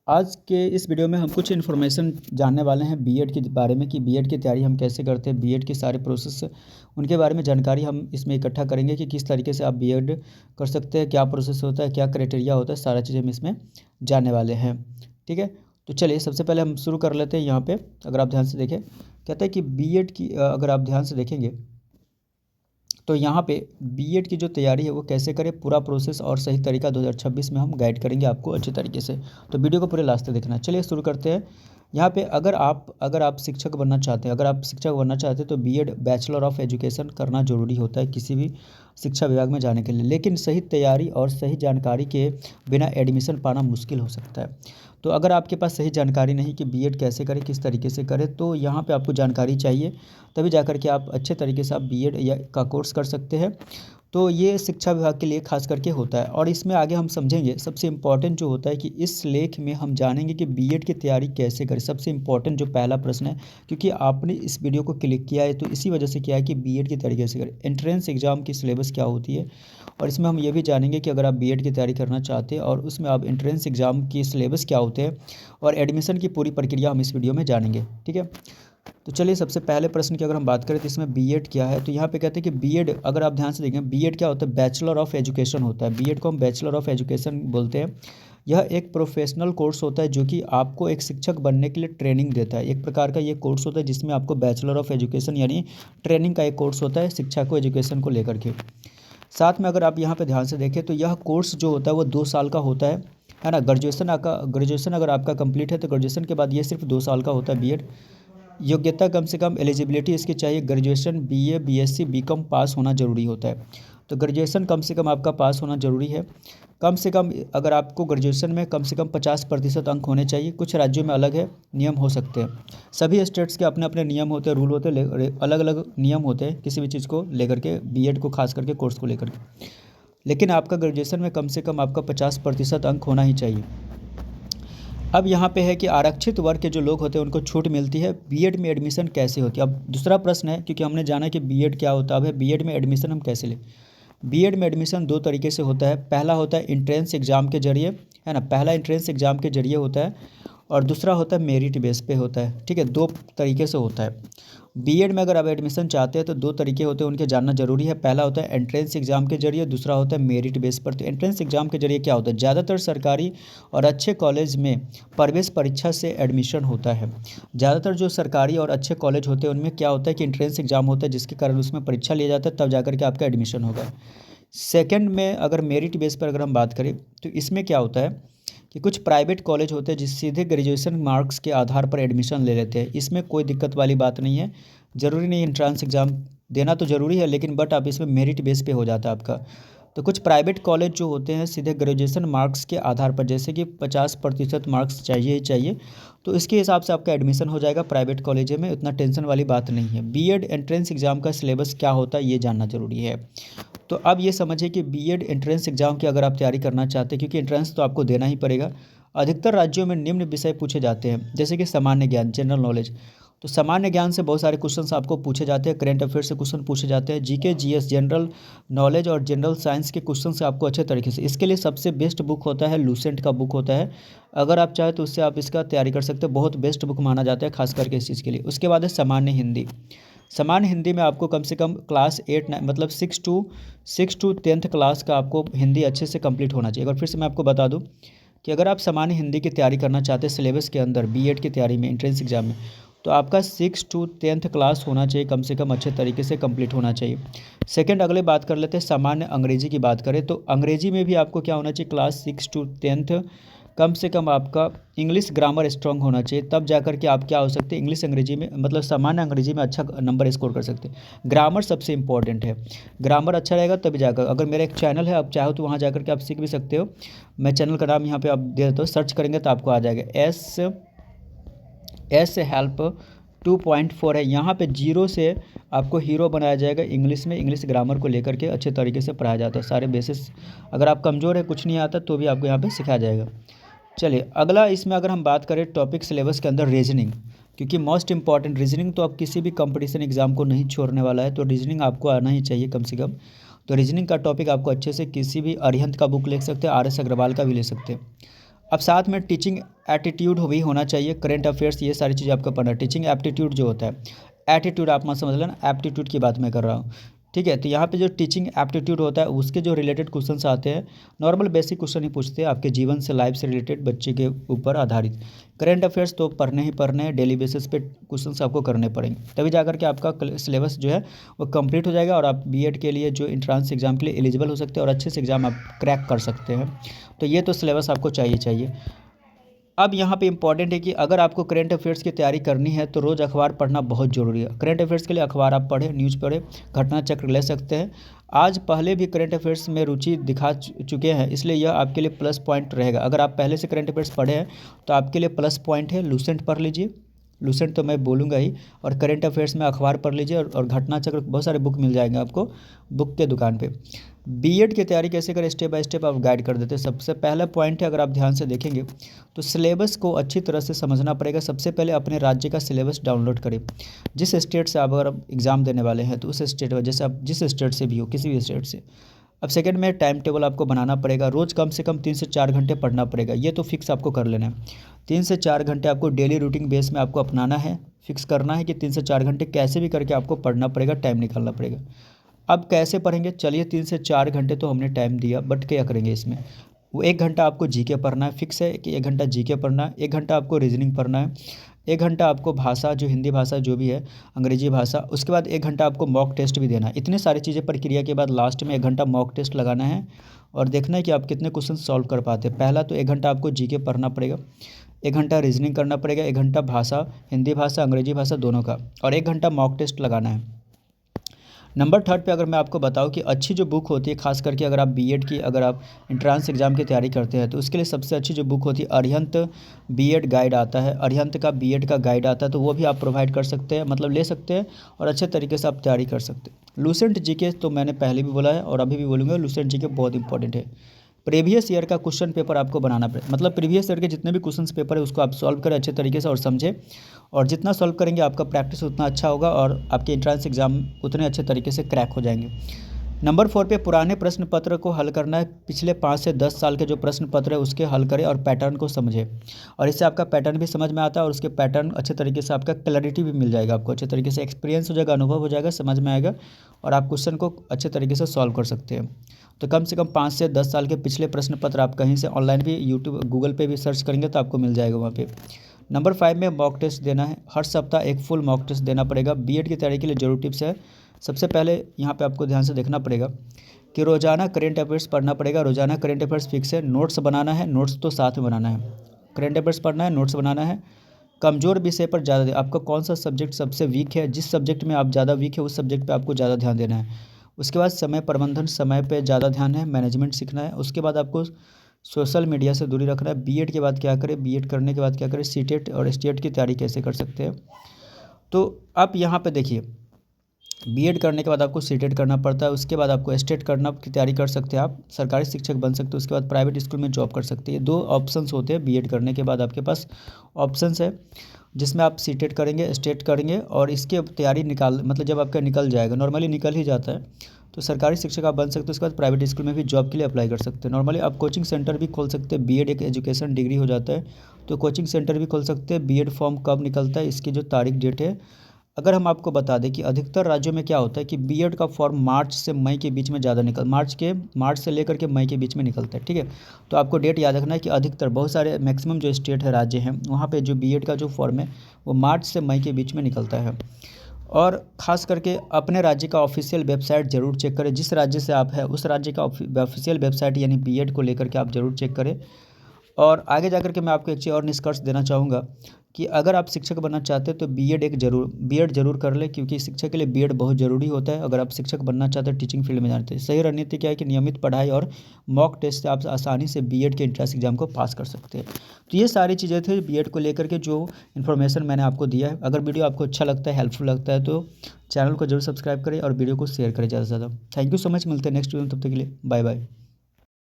आज के इस वीडियो में हम कुछ इन्फॉर्मेशन जानने वाले हैं बीएड के बारे में कि बीएड की तैयारी हम कैसे करते हैं, बीएड के सारे प्रोसेस उनके बारे में जानकारी हम इसमें इकट्ठा करेंगे कि किस तरीके से आप बीएड कर सकते हैं, क्या प्रोसेस होता है, क्या क्राइटेरिया होता है, सारा चीज़ हम इसमें जानने वाले हैं। ठीक है, तो चलिए सबसे पहले हम शुरू कर लेते हैं। यहाँ पर अगर आप ध्यान से देखें, कहते हैं कि बीएड की अगर आप ध्यान से देखेंगे तो यहाँ पे बीएड की जो तैयारी है वो कैसे करें, पूरा प्रोसेस और सही तरीका 2026 में हम गाइड करेंगे आपको अच्छे तरीके से। तो वीडियो को पूरे लास्ट तक देखना। चलिए शुरू करते हैं। यहाँ पे अगर आप शिक्षक बनना चाहते हैं, तो बीएड बैचलर ऑफ एजुकेशन करना ज़रूरी होता है किसी भी शिक्षा विभाग में जाने के लिए। लेकिन सही तैयारी और सही जानकारी के बिना एडमिशन पाना मुश्किल हो सकता है। तो अगर आपके पास सही जानकारी नहीं कि बीएड कैसे करें, किस तरीके से करें, तो यहाँ पे आपको जानकारी चाहिए, तभी जाकर के आप अच्छे तरीके से आप बीएड या का कोर्स कर सकते हैं। तो ये शिक्षा विभाग के लिए खास करके होता है और इसमें आगे हम समझेंगे। सबसे इम्पॉर्टेंट जो होता है कि इस लेख में हम जानेंगे कि बीएड की तैयारी कैसे करें। सबसे इम्पॉर्टेंट जो पहला प्रश्न है, क्योंकि आपने इस वीडियो को क्लिक किया है तो इसी वजह से किया है कि बीएड की तैयारी कैसे करें, एंट्रेंस एग्जाम की सिलेबस क्या होती है, और इसमें हम ये भी जानेंगे कि अगर आप बीएड की तैयारी करना चाहते हैं और उसमें आप एंट्रेंस एग्जाम की सिलेबस क्या होते हैं और एडमिशन की पूरी प्रक्रिया हम इस वीडियो में जानेंगे। ठीक है, तो चलिए सबसे पहले प्रश्न की अगर हम बात करें तो इसमें बीएड क्या है, तो यहाँ पे कहते हैं कि बीएड, अगर आप ध्यान से देखें, बीएड क्या होता है, बैचलर ऑफ एजुकेशन होता है। बीएड को हम बैचलर ऑफ एजुकेशन बोलते हैं। यह एक प्रोफेशनल कोर्स होता है जो कि आपको एक शिक्षक बनने के लिए ट्रेनिंग देता है। एक प्रकार का ये कोर्स होता है जिसमें आपको बैचलर ऑफ एजुकेशन यानी ट्रेनिंग का एक कोर्स होता है शिक्षा को, एजुकेशन को लेकर के। साथ में अगर आप यहाँ पे ध्यान से देखें तो यह कोर्स जो होता है वो 2 साल का होता है ना। ग्रेजुएशन अगर आपका कंप्लीट है तो ग्रेजुएशन के बाद ये सिर्फ 2 साल का होता है बीएड। योग्यता कम से कम एलिजिबिलिटी इसकी चाहिए, graduation BA, BSc, BCom pass होना ज़रूरी होता है। तो ग्रेजुएशन कम से कम आपका पास होना ज़रूरी है। कम से कम अगर आपको ग्रेजुएशन में कम से कम 50% अंक होने चाहिए। कुछ राज्यों में अलग है, नियम हो सकते हैं। सभी स्टेट्स के अपने अपने नियम होते हैं, रूल होते हैं, अलग अलग नियम होते हैं किसी भी चीज़ को लेकर के, बीएड को खास करके कोर्स को लेकर के। लेकिन आपका ग्रेजुएशन में कम से कम आपका 50% अंक होना ही चाहिए। अब यहाँ पे है कि आरक्षित वर्ग के जो लोग होते हैं उनको छूट मिलती है। बीएड में एडमिशन कैसे होती है, अब दूसरा प्रश्न है, क्योंकि हमने जाना कि बीएड क्या होता है। अब है बीएड में एडमिशन हम कैसे लें। बीएड में एडमिशन 2 तरीके से होता है। पहला होता है एंट्रेंस एग्ज़ाम के जरिए, है ना, पहला एंट्रेंस एग्ज़ाम के जरिए होता है और दूसरा होता है मेरिट बेस पे होता है। ठीक है, 2 तरीके से होता है। बीएड में अगर आप एडमिशन चाहते हैं तो 2 तरीके होते हैं, उनके जानना जरूरी है। पहला होता है एंट्रेंस एग्जाम के जरिए, दूसरा होता है मेरिट बेस पर। तो एंट्रेंस एग्जाम के जरिए क्या होता है, ज़्यादातर सरकारी और अच्छे कॉलेज में प्रवेश परीक्षा से एडमिशन होता है। ज़्यादातर जो सरकारी और अच्छे कॉलेज होते हैं उनमें क्या होता है कि एंट्रेंस एग्जाम होता है, जिसके कारण उसमें परीक्षा लिया जाता है, तब जाकर के आपका एडमिशन होगा। सेकेंड में अगर मेरिट बेस पर अगर हम बात करें तो इसमें क्या होता है कि कुछ प्राइवेट कॉलेज होते हैं जिस सीधे ग्रेजुएशन मार्क्स के आधार पर एडमिशन ले लेते हैं। इसमें कोई दिक्कत वाली बात नहीं है, ज़रूरी नहीं एंट्रेंस एग्ज़ाम देना तो ज़रूरी है, लेकिन बट आप इसमें मेरिट बेस पे हो जाता है आपका। तो कुछ प्राइवेट कॉलेज जो होते हैं सीधे ग्रेजुएशन मार्क्स के आधार पर, जैसे कि 50% मार्क्स चाहिए ही चाहिए, तो इसके हिसाब से आपका एडमिशन हो जाएगा प्राइवेट कॉलेज में, उतना टेंशन वाली बात नहीं है। बीएड एंट्रेंस एग्ज़ाम का सिलेबस क्या होता है ये जानना ज़रूरी है। तो अब ये समझिए कि बीएड एंट्रेंस एग्ज़ाम की अगर आप तैयारी करना चाहते हैं, क्योंकि एंट्रेंस तो आपको देना ही पड़ेगा। अधिकतर राज्यों में निम्न विषय पूछे जाते हैं, जैसे कि सामान्य ज्ञान, जनरल नॉलेज। तो सामान्य ज्ञान से बहुत सारे क्वेश्चंस आपको पूछे जाते हैं, करंट अफेयर से क्वेश्चन पूछे जाते हैं, जीके, जीएस, जनरल नॉलेज और जनरल साइंस के क्वेश्चन से आपको अच्छे तरीके से। इसके लिए सबसे बेस्ट बुक होता है लूसेंट का बुक होता है। अगर आप चाहें तो उससे आप इसका तैयारी कर सकते हैं, बहुत बेस्ट बुक माना जाता है खास करके इस चीज़ के लिए। उसके बाद है सामान्य हिंदी। सामान्य हिंदी में आपको कम से कम क्लास 8 9 मतलब 6 टू 10th क्लास का आपको हिंदी अच्छे से कंप्लीट होना चाहिए। और फिर से मैं आपको बता दूं कि अगर आप सामान्य हिंदी की तैयारी करना चाहते हैं सिलेबस के अंदर बीएड की तैयारी में एंट्रेंस एग्जाम में, तो आपका 6 टू 10th क्लास होना चाहिए, कम से कम अच्छे तरीके से कंप्लीट होना चाहिए। सेकंड, अगले बात कर लेते हैं सामान्य अंग्रेजी की बात करें तो अंग्रेजी में भी आपको क्या होना चाहिए, क्लास 6 टू 10th कम से कम आपका इंग्लिश ग्रामर स्ट्रांग होना चाहिए, तब जाकर के आप क्या हो सकते हैं इंग्लिश अंग्रेजी में, मतलब सामान्य अंग्रेजी में अच्छा नंबर स्कोर कर सकते हैं। ग्रामर सबसे इंपॉर्टेंट है, ग्रामर अच्छा रहेगा तभी जाकर। अगर मेरा एक चैनल है, आप चाहो तो वहाँ जाकर के आप सीख भी सकते हो। मैं चैनल का नाम यहाँ पे आप दे देते हो, सर्च करेंगे तो आपको आ जाएगा, एस हेल्प 2.4 है। यहाँ पे 0 से आपको हीरो बनाया जाएगा इंग्लिश में। इंग्लिश ग्रामर को लेकर के अच्छे तरीके से पढ़ाया जाता है, सारे बेसिस। अगर आप कमज़ोर है, कुछ नहीं आता, तो भी आपको यहाँ पे सिखाया जाएगा। चलिए अगला, इसमें अगर हम बात करें टॉपिक सिलेबस के अंदर रीजनिंग, क्योंकि मोस्ट इंपॉर्टेंट रीजनिंग तो आप किसी भी कंपटीशन एग्जाम को नहीं छोड़ने वाला है, तो रीजनिंग आपको आना ही चाहिए कम से कम। तो रीजनिंग का टॉपिक आपको अच्छे से किसी भी अरिहंत का बुक ले सकते हैं, आर एस अग्रवाल का भी ले सकते हैं। अब साथ में टीचिंग एटीट्यूड भी होना चाहिए, करेंट अफेयर्स, ये सारी चीज़ें आपको पढ़ना है। टीचिंग एप्टीट्यूड जो होता है, एटीट्यूड आप मत समझ लेना, एप्टीट्यूड की बात मैं कर रहा हूँ, ठीक है। तो यहाँ पे जो टीचिंग एप्टीट्यूड होता है उसके जो रिलेटेड क्वेश्चंस आते हैं, नॉर्मल बेसिक क्वेश्चन ही पूछते हैं आपके जीवन से, लाइफ से रिलेटेड, बच्चे के ऊपर आधारित। करेंट अफेयर्स तो पढ़ने ही पढ़ने हैं, डेली बेसिस पे क्वेश्चंस आपको करने पड़ेंगे, तभी जाकर के आपका सिलेबस जो है वो कंप्लीट हो जाएगा और आप बीएड के लिए जो एंट्रेंस एग्जाम के लिए एलिजिबल हो सकते हैं और अच्छे से एग्जाम आप क्रैक कर सकते हैं। तो ये तो सिलेबस आपको चाहिए। अब यहाँ पे इंपॉर्टेंट है कि अगर आपको करंट अफेयर्स की तैयारी करनी है तो रोज़ अखबार पढ़ना बहुत ज़रूरी है। करंट अफेयर्स के लिए अखबार आप पढ़ें, न्यूज़ पढ़ें, घटना चक्र ले सकते हैं। आज पहले भी करंट अफेयर्स में रुचि दिखा चुके हैं, इसलिए यह आपके लिए प्लस पॉइंट रहेगा। अगर आप पहले से करंट अफेयर्स पढ़े हैं तो आपके लिए प्लस पॉइंट है। लूसेंट पढ़ लीजिए, लूसेंट तो मैं बोलूँगा ही, और करंट अफेयर्स में अखबार पढ़ लीजिए, और घटना चक्र बहुत सारे बुक मिल जाएंगे आपको बुक के दुकान पे। बीएड की तैयारी कैसे करें, स्टेप बाय स्टेप आप गाइड कर देते हैं। सबसे पहला पॉइंट है, अगर आप ध्यान से देखेंगे तो सिलेबस को अच्छी तरह से समझना पड़ेगा। सबसे पहले अपने राज्य का सिलेबस डाउनलोड करें। जिस स्टेट से आप अगर एग्ज़ाम देने वाले हैं तो उस स्टेट में, जैसे आप जिस स्टेट से भी हो, किसी भी स्टेट से। अब सेकंड में टाइम टेबल आपको बनाना पड़ेगा। रोज़ कम से कम 3 से 4 घंटे पढ़ना पड़ेगा, ये तो फिक्स आपको कर लेना है। 3 से 4 घंटे आपको डेली रूटीन बेस में आपको अपनाना है, फिक्स करना है कि 3 से 4 घंटे कैसे भी करके आपको पढ़ना पड़ेगा, टाइम निकालना पड़ेगा। अब कैसे पढ़ेंगे, चलिए 3 से 4 घंटे तो हमने टाइम दिया, बट क्या करेंगे इसमें, वो 1 घंटा आपको जीके पढ़ना है, फिक्स है कि 1 घंटा जीके पढ़ना है, 1 घंटा आपको रीजनिंग पढ़ना है, 1 घंटा आपको भाषा, जो हिंदी भाषा जो भी है, अंग्रेजी भाषा, उसके बाद 1 घंटा आपको मॉक टेस्ट भी देना है। इतनी सारी चीज़ें प्रक्रिया के बाद लास्ट में 1 घंटा मॉक टेस्ट लगाना है और देखना है कि आप कितने क्वेश्चन सॉल्व कर पाते हैं। पहला तो 1 घंटा आपको जीके पढ़ना पड़ेगा, 1 घंटा रीजनिंग करना पड़ेगा, 1 घंटा भाषा, हिंदी भाषा, अंग्रेजी भाषा दोनों का, और 1 घंटा मॉक टेस्ट लगाना है। नंबर थर्ड पे अगर मैं आपको बताऊं कि अच्छी जो बुक होती है, खास करके अगर आप बीएड की, अगर आप एंट्रेंस एग्जाम की तैयारी करते हैं तो उसके लिए सबसे अच्छी जो बुक होती है, अरिहंत बीएड गाइड आता है, अरिहंत का बीएड का गाइड आता है, तो वो भी आप प्रोवाइड कर सकते हैं, मतलब ले सकते हैं और अच्छे तरीके से आप तैयारी कर सकते हैं। लूसेंट जीके तो मैंने पहले भी बोला है और अभी भी बोलूँगा, लूसेंट जीके बहुत इंपॉर्टेंट है। प्रीवियस ईयर का क्वेश्चन पेपर आपको बनाना पड़ेगा, मतलब प्रीवियस ईयर के जितने भी क्वेश्चन पेपर है उसको आप सॉल्व करें अच्छे तरीके से और समझें, और जितना सॉल्व करेंगे आपका प्रैक्टिस उतना अच्छा होगा और आपके एंट्रेंस एग्जाम उतने अच्छे तरीके से क्रैक हो जाएंगे। नंबर 4 पे पुराने प्रश्न पत्र को हल करना है। पिछले 5 से 10 साल के जो प्रश्न पत्र है उसके हल करें और पैटर्न को समझें, और इससे आपका पैटर्न भी समझ में आता है और उसके पैटर्न अच्छे तरीके से, आपका क्लैरिटी भी मिल जाएगा, आपको अच्छे तरीके से एक्सपीरियंस हो जाएगा, अनुभव हो जाएगा, समझ में आएगा और आप क्वेश्चन को अच्छे तरीके से सॉल्व कर सकते हैं। तो कम से कम 5 से 10 साल के पिछले प्रश्न पत्र आप कहीं से ऑनलाइन भी, यूट्यूब, गूगल पे भी सर्च करेंगे तो आपको मिल जाएगा वहाँ पे। नंबर 5 में मॉक टेस्ट देना है। हर सप्ताह एक फुल मॉक टेस्ट देना पड़ेगा। बीएड की तैयारी के लिए जरूरी टिप्स है। सबसे पहले यहाँ पे आपको ध्यान से देखना पड़ेगा कि रोज़ाना करेंट अफेयर्स पढ़ना पड़ेगा। रोज़ाना करेंट अफेयर्स फिक्स है। नोट्स बनाना है, नोट्स तो साथ में बनाना है। करेंट अफेयर्स पढ़ना है, नोट्स बनाना है। कमज़ोर विषय पर ज़्यादा, आपका कौन सा सब्जेक्ट सबसे वीक है, जिस सब्जेक्ट में आप ज़्यादा वीक है उस सब्जेक्ट पे आपको ज़्यादा ध्यान देना है। उसके बाद समय प्रबंधन, समय पे ज़्यादा ध्यान है, मैनेजमेंट सीखना है। उसके बाद आपको सोशल मीडिया से दूरी रखना है। बीएड के बाद क्या करें, बीएड करने के बाद क्या करें, सीटेट और स्टेट की तैयारी कैसे कर सकते हैं। तो आप यहाँ पे देखिए, बीएड करने के बाद आपको सीटेट करना पड़ता है, उसके बाद आपको स्टेट करना की तैयारी कर सकते हैं, आप सरकारी शिक्षक बन सकते हो, उसके बाद प्राइवेट स्कूल में जॉब कर सकते हैं। 2 ऑप्शंस होते हैं बीएड करने के बाद, आपके पास ऑप्शंस है जिसमें आप सीटेट करेंगे, स्टेट करेंगे और इसके तैयारी निकाल, मतलब जब आपका निकल जाएगा, नॉर्मली निकल ही जाता है, तो सरकारी शिक्षक आप बन सकते हो। उसके बाद प्राइवेट स्कूल में भी जॉब के लिए अप्लाई कर सकते हैं। नॉर्मली आप कोचिंग सेंटर भी खोल सकते हैं। बीएड एक एजुकेशन डिग्री हो जाता है तो कोचिंग सेंटर भी खोल सकते हैं। बीएड फॉर्म कब निकलता है, इसकी जो तारीख डेट है, अगर हम आपको बता दें कि अधिकतर राज्यों में क्या होता है कि बीएड का फॉर्म मार्च से मई के बीच में ज़्यादा मार्च से लेकर के मई के बीच में निकलता है, ठीक है। तो आपको डेट याद रखना है कि अधिकतर, बहुत सारे मैक्सिमम जो स्टेट है, राज्य हैं, वहाँ पे जो बीएड का जो फॉर्म है वो मार्च से मई के बीच में निकलता है। और ख़ास करके अपने राज्य का ऑफिशियल वेबसाइट ज़रूर चेक करें। जिस राज्य से आप हैं उस राज्य का ऑफिशियल वेबसाइट यानी बीएड को लेकर के आप ज़रूर चेक करें। और आगे जाकर के मैं आपको एक चीज़ और निष्कर्ष देना चाहूँगा कि अगर आप शिक्षक बनना चाहते हैं तो बीएड जरूर कर लें, क्योंकि शिक्षक के लिए बीएड बहुत ज़रूरी होता है। अगर आप शिक्षक बनना चाहते हैं, टीचिंग फील्ड में जानते हैं, सही रणनीति क्या है कि नियमित पढ़ाई और मॉक टेस्ट से आप आसानी से बीएड के एंट्रेंस एग्जाम को पास कर सकते हैं। तो ये सारी चीज़ें थे बीएड को लेकर के जो इन्फॉर्मेशन मैंने आपको दिया है। अगर वीडियो आपको अच्छा लगता है, हेल्पफुल लगता है, तो चैनल को जरूर सब्सक्राइब करें और वीडियो को शेयर करें ज़्यादा से ज़्यादा। थैंक यू सो मच, मिलते हैं नेक्स्ट वीडियो में, तब तक के लिए बाय बाय।